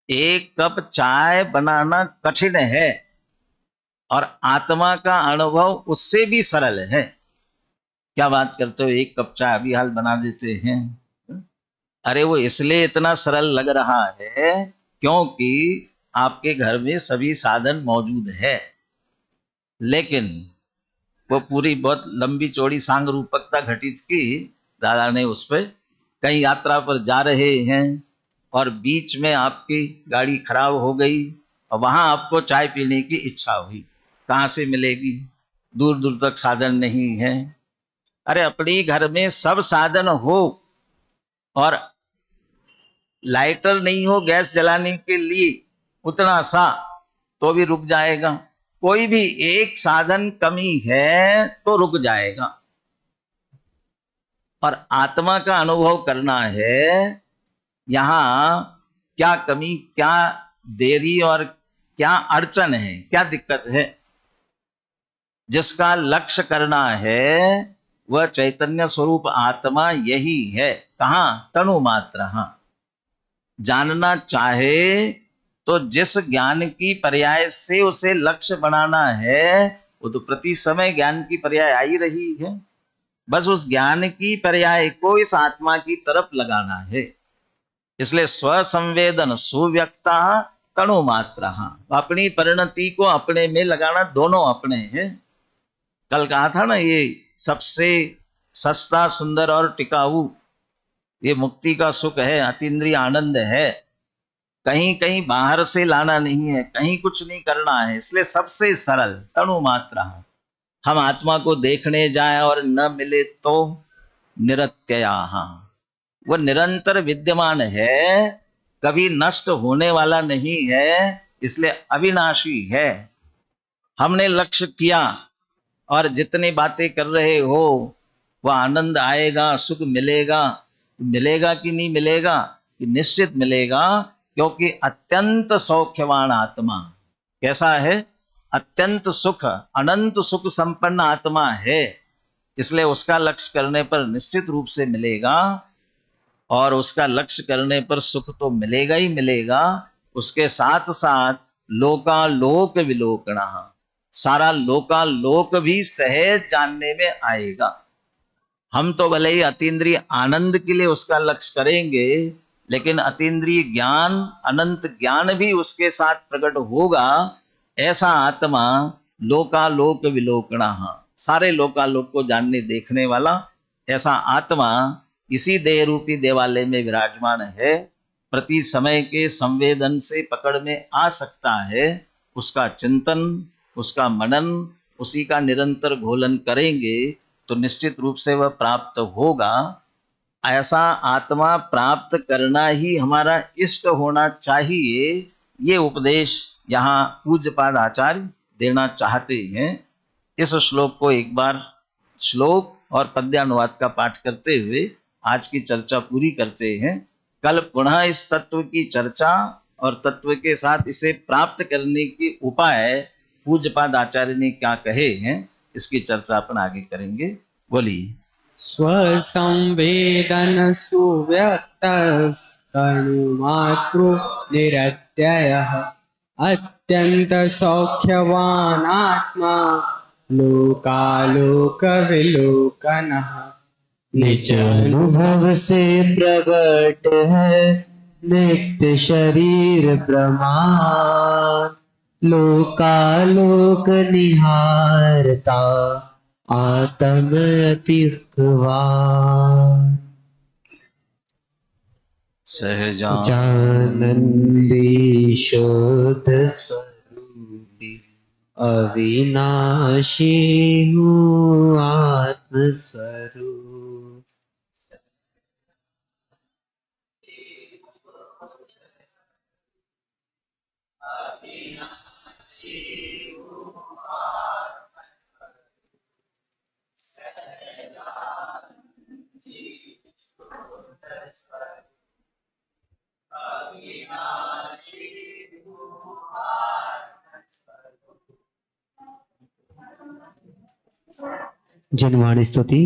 एक कप चाय बनाना कठिन है और आत्मा का अनुभव उससे भी सरल है। क्या बात करते हो, एक कप चाय अभी हाल बना देते हैं। अरे वो इसलिए इतना सरल लग रहा है क्योंकि आपके घर में सभी साधन मौजूद है, लेकिन वो पूरी बहुत लंबी चौड़ी सांग रूपकता घटित की दादा ने उस पर। कहीं यात्रा पर जा रहे हैं और बीच में आपकी गाड़ी खराब हो गई और वहां आपको चाय पीने की इच्छा हुई, कहाँ से मिलेगी? दूर दूर तक साधन नहीं है। अरे अपनी घर में सब साधन हो और लाइटर नहीं हो गैस जलाने के लिए उतना सा, तो भी रुक जाएगा। कोई भी एक साधन कमी है तो रुक जाएगा। और आत्मा का अनुभव करना है, यहां क्या कमी, क्या देरी और क्या अड़चन है, क्या दिक्कत है। जिसका लक्ष्य करना है वह चैतन्य स्वरूप आत्मा यही है। कहां? तनु मात्र। जानना चाहे तो जिस ज्ञान की पर्याय से उसे लक्ष्य बनाना है, वो तो प्रति समय ज्ञान की पर्याय आई रही है। बस उस ज्ञान की पर्याय को इस आत्मा की तरफ लगाना है। इसलिए स्वसंवेदन सुव्यक्ता तणु मात्र, अपनी परिणति को अपने में लगाना, दोनों अपने हैं। कल कहा था ना, ये सबसे सस्ता, सुंदर और टिकाऊ ये मुक्ति का सुख है, अतीन्द्रिय आनंद है। कहीं कहीं बाहर से लाना नहीं है, कहीं कुछ नहीं करना है, इसलिए सबसे सरल तणु मात्र। हम आत्मा को देखने जाए और न मिले तो निरत्यया, वह निरंतर विद्यमान है, कभी नष्ट होने वाला नहीं है, इसलिए अविनाशी है। हमने लक्ष्य किया और जितनी बातें कर रहे हो, वह आनंद आएगा, सुख मिलेगा, मिलेगा कि नहीं मिलेगा? कि निश्चित मिलेगा, क्योंकि अत्यंत सौख्यवान आत्मा कैसा है? अत्यंत सुख, अनंत सुख संपन्न आत्मा है। इसलिए उसका लक्ष्य करने पर निश्चित रूप से मिलेगा, और उसका लक्ष्य करने पर सुख तो मिलेगा ही मिलेगा, उसके साथ साथ लोकालोक विलोकना, सारा लोकालोक भी सहज जानने में आएगा। हम तो भले ही अतीन्द्रिय आनंद के लिए उसका लक्ष्य करेंगे, लेकिन अतीन्द्रिय ज्ञान, अनंत ज्ञान भी उसके साथ प्रकट होगा। ऐसा आत्मा लोकालोक विलोकना, सारे लोकालोक को जानने देखने वाला ऐसा आत्मा इसी देह रूपी देवालय में विराजमान है। प्रति समय के संवेदन से पकड़ में आ सकता है। उसका चिंतन, उसका मनन, उसी का निरंतर घोलन करेंगे तो निश्चित रूप से वह प्राप्त होगा। ऐसा आत्मा प्राप्त करना ही हमारा इष्ट होना चाहिए। ये उपदेश यहाँ पूज्यपाद आचार्य देना चाहते हैं। इस श्लोक को एक बार श्लोक और पद्यानुवाद का पाठ करते हुए आज की चर्चा पूरी करते हैं। कल पुनः इस तत्व की चर्चा और तत्व के साथ इसे प्राप्त करने के उपाय पूज्यपाद आचार्य ने क्या कहे हैं, इसकी चर्चा अपन आगे करेंगे। बोलिए। स्वसंवेदन सुव्यक्तस्तनुमातृ निरत्ययः अत्यंत सौख्यवान आत्मा लोकालोक विलोकनः निज अनुभव से प्रकट है नित्य शरीर प्रमाण लोकालोक निहारता आत्म अति सुखवान जानंदी शुद्ध स्वरूपी अविनाशी हूँ आत्म स्वरूप जनवाणी स्तुति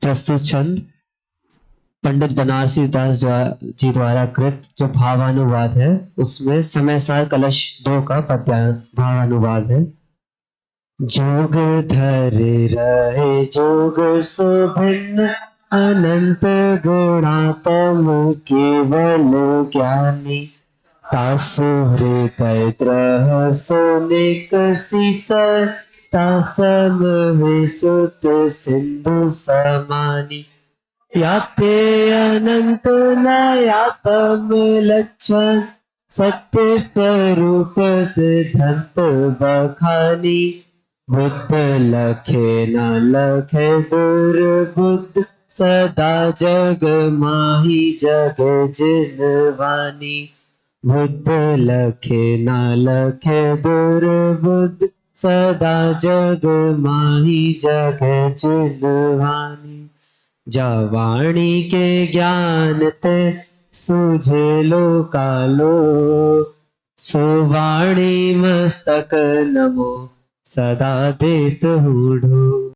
प्रस्तुत छंद पंडित बनारसी दास जी द्वारा कृत जो भावानुवाद है उसमें समय सार कलश 2 का भावानुवाद है। जोग धर रहे जोग सुभिन्न अनंत गुणात्म केवल ज्ञानी तासु हृदय सोनिक सीसर तासम विसुत सिंधु समानी याते अनंत नयातम लक्षण सत्य स्वरूप सिद्धांत बखानी बुद्ध लखे न लखे दुर्बुद्ध सदा जग माही जग जिनवानी बुद्ध लखे न लखे दुर्बुद्ध सदा जग माही जग जिनवानी जा वाणी के ज्ञान ते सूझे लोकालो सो वाणी मस्तक नमो सदा देत हूँ ढो।